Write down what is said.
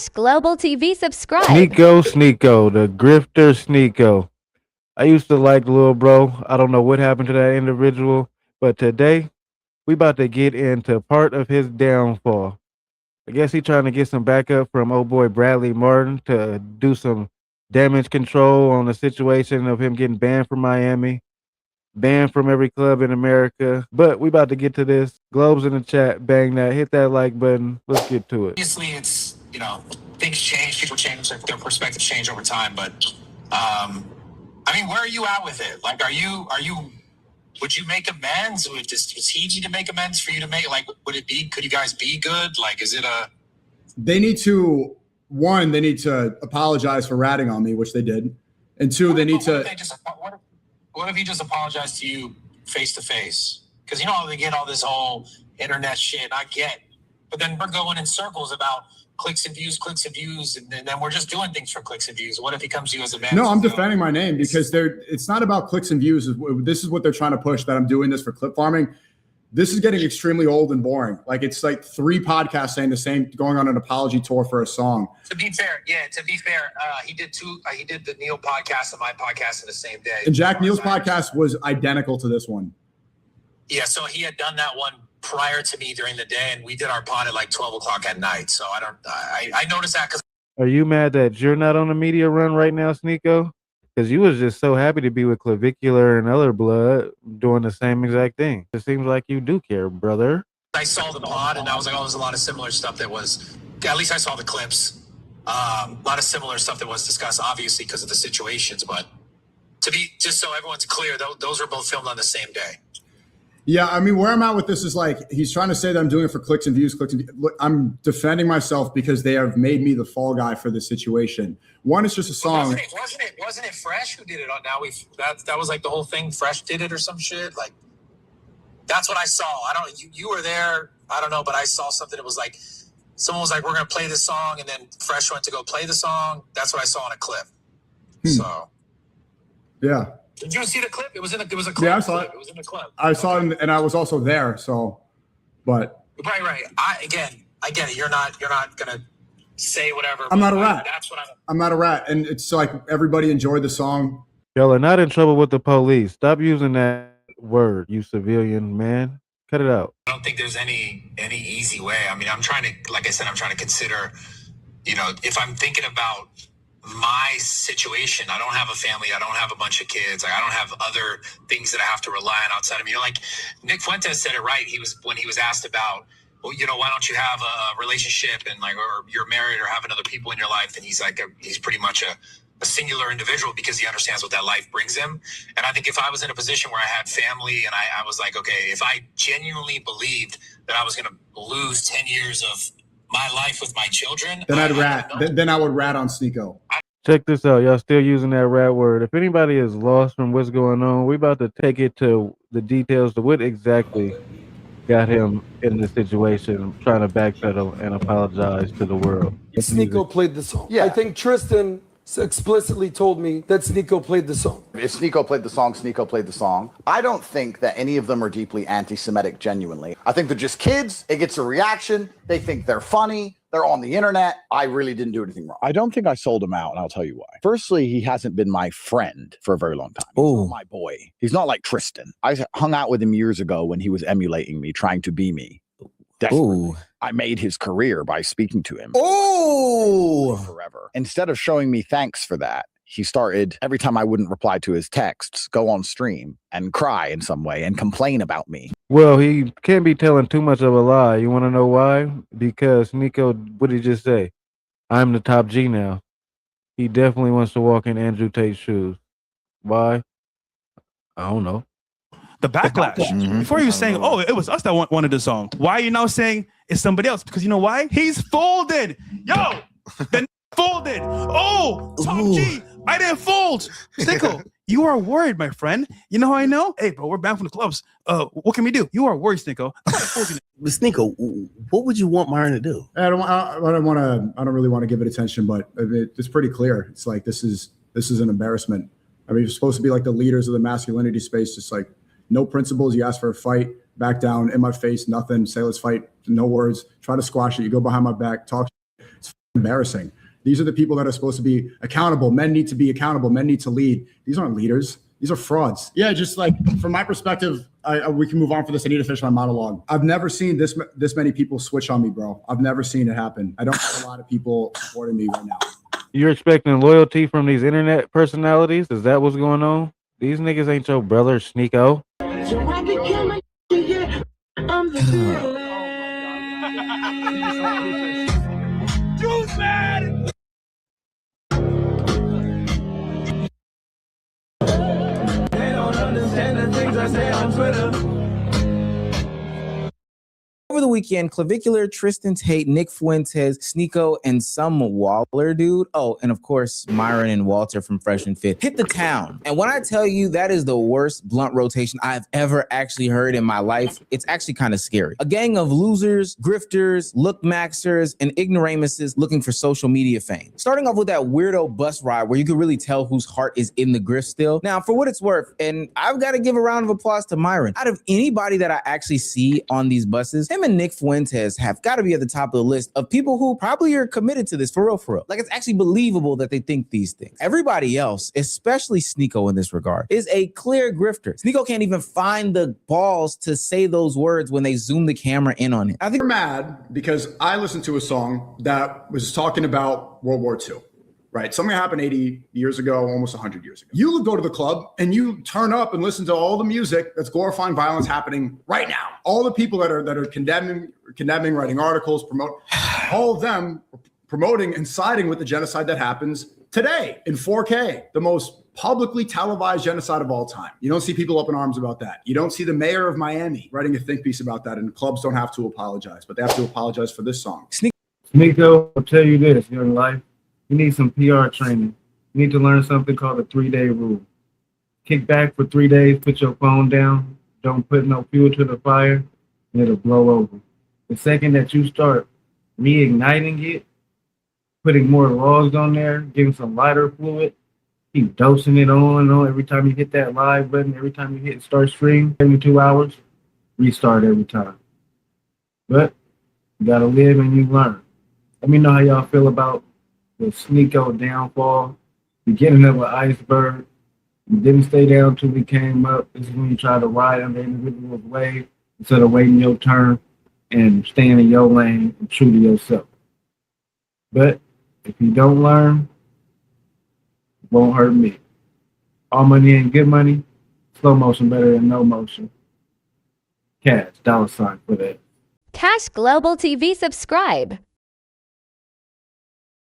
Global TV subscribe. Sneako, the grifter Sneako. I used to like little bro. I don't know what happened to that individual, but today we about to get into part of his downfall. I guess he trying to get some backup from old boy Bradley Martin to do some damage control on the situation of him getting banned from Miami, banned from every club in America. But we about to get to this. Globes in the chat, bang that, hit that like button. Let's get to it. Obviously, it's, things change, people change, their perspectives change over time. But, where are you at with it? Like, would you make amends? Does he need to make amends for you to make, could you guys be good? Like, is it they need to apologize for ratting on me, which they did. And two, what if he just apologized to you face to face? Because they get all this whole internet shit. I get, but then we're going in circles about clicks and views, and then we're just doing things for clicks and views. What if he comes to you as a man? No, I'm defending my name because it's not about clicks and views. This is what they're trying to push, that I'm doing this for clip farming. This is getting extremely old and boring. Like, it's like 3 podcasts saying the same, going on an apology tour for a song. To be fair, he did 2. He did the Neil podcast and my podcast in the same day. And Jack Neil's podcast was identical to this one. Yeah, so he had done that one prior to me during the day, and we did our pod at like 12 o'clock at night. So I noticed that because. Are you mad that you're not on a media run right now, Sneako? Because you was just so happy to be with Clavicular and Other Blood doing the same exact thing. It seems like you do care, brother. I saw the pod and I was like, there's a lot of similar stuff that was, at least I saw the clips. A lot of similar stuff that was discussed, obviously, because of the situations. But just so everyone's clear, those were both filmed on the same day. Yeah, where I'm at with this is like, he's trying to say that I'm doing it for clicks and views. Look, I'm defending myself because they have made me the fall guy for this situation. One, it's just a song. Wasn't it Fresh who did it? Now that was like the whole thing. Fresh did it or some shit. Like, that's what I saw. You were there. I don't know, but I saw something that was like, someone was like, we're gonna play this song, and then Fresh went to go play the song. That's what I saw in a clip. So. Yeah. Did you see the clip? It was a clip. Yeah, I saw it. It was in the clip. I saw it, and I was also there. So, but right. I get it. You're not gonna say whatever. I'm not a rat. That's what I'm not a rat, and it's like everybody enjoyed the song. Y'all are not in trouble with the police. Stop using that word, you civilian man. Cut it out. I don't think there's any easy way. I'm trying to, like I said, consider, if I'm thinking about my situation, I don't have a family, I don't have a bunch of kids, I don't have other things that I have to rely on outside of me. Like Nick Fuentes said it right. When he was asked about, well, why don't you have a relationship and or you're married or having other people in your life? And he's like, he's pretty much a singular individual because he understands what that life brings him. And I think if I was in a position where I had family and I was like, okay, if I genuinely believed that I was going to lose 10 years of my life with my children, then I'd rat. Then I would rat on Sneako. Check this out. Y'all still using that rat word. If anybody is lost from what's going on, we about to take it to the details to what exactly got him in this situation, trying to backpedal and apologize to the world. Sneako played the song. Yeah. I think Tristan explicitly told me that Sneako played the song. If Sneako played the song, Sneako played the song. I don't think that any of them are deeply anti-Semitic genuinely. I think they're just kids. It gets a reaction. They think they're funny. They're on the internet. I really didn't do anything wrong. I don't think I sold him out, and I'll tell you why. Firstly, he hasn't been my friend for a very long time. He's not my boy. He's not like Tristan. I hung out with him years ago when he was emulating me, trying to be me. Desperately. I made his career by speaking to him. Forever. Instead of showing me thanks for that, he started, every time I wouldn't reply to his texts, go on stream and cry in some way and complain about me. Well, he can't be telling too much of a lie. You want to know why? Because Sneako, what did he just say? I'm the top G now. He definitely wants to walk in Andrew Tate's shoes. Why? I don't know. The backlash. Before he was saying, it was us that wanted the song. Why are you now saying it's somebody else? Because you know why? He's folded. Yo, the folded. Top G. I didn't fold. Sneako, you are worried, my friend. You know how I know? Hey, bro, we're banned from the clubs. What can we do? You are worried, Sneako. But Sneako, what would you want Myron to do? I don't really want to give it attention, but it's pretty clear. It's like this is an embarrassment. You're supposed to be like the leaders of the masculinity space, just like no principles. You ask for a fight, back down, in my face, nothing. Say let's fight, no words. Try to squash it. You go behind my back, talk. It's embarrassing. These are the people that are supposed to be accountable. Men need to be accountable. Men need to lead. These aren't leaders. These are frauds. Yeah, just like from my perspective, we can move on for this. I need to finish my monologue. I've never seen this many people switch on me, bro. I've never seen it happen. I don't have a lot of people supporting me right now. You're expecting loyalty from these internet personalities? Is that what's going on? These niggas ain't your brother, Sneako. Over the weekend, Clavicular, Tristan Tate, Nick Fuentes, Sneako, and some Waller dude. Oh, and of course, Myron and Walter from Fresh and Fit hit the town. And when I tell you that is the worst blunt rotation I've ever actually heard in my life, it's actually kind of scary. A gang of losers, grifters, look maxers, and ignoramuses looking for social media fame. Starting off with that weirdo bus ride where you could really tell whose heart is in the grift still. Now, for what it's worth, and I've got to give a round of applause to Myron. Out of anybody that I actually see on these buses, him and Nick Fuentes have got to be at the top of the list of people who probably are committed to this for real, for real. Like, it's actually believable that they think these things. Everybody else, especially Sneako in this regard, is a clear grifter. Sneako can't even find the balls to say those words when they zoom the camera in on it. I think I'm mad because I listened to a song that was talking about World War II. Right. Something happened 80 years ago, almost 100 years ago. You go to the club and you turn up and listen to all the music that's glorifying violence happening right now. All the people that are condemning, writing articles, all of them promoting and siding with the genocide that happens today in 4K, the most publicly televised genocide of all time. You don't see people up in arms about that. You don't see the mayor of Miami writing a think piece about that, and clubs don't have to apologize, but they have to apologize for this song. Sneako, I'll tell you this, your life. You need some PR training. You need to learn something called the 3-day rule. Kick back for 3 days, put your phone down, don't put no fuel to the fire, and it'll blow over. The second that you start reigniting it, putting more logs on there, giving some lighter fluid, keep dosing it on and on. Every time you hit that live button, every time you hit start stream, 72 hours, restart every time. But you gotta live and you learn. Let me know how y'all feel about the Sneako downfall, beginning of an iceberg. You didn't stay down till we came up. This is when you try to ride on the individual's wave instead of waiting your turn and staying in your lane and true to yourself. But if you don't learn, it won't hurt me. All money ain't good money. Slow motion better than no motion. Cash, $sign for that. Cash Global TV subscribe.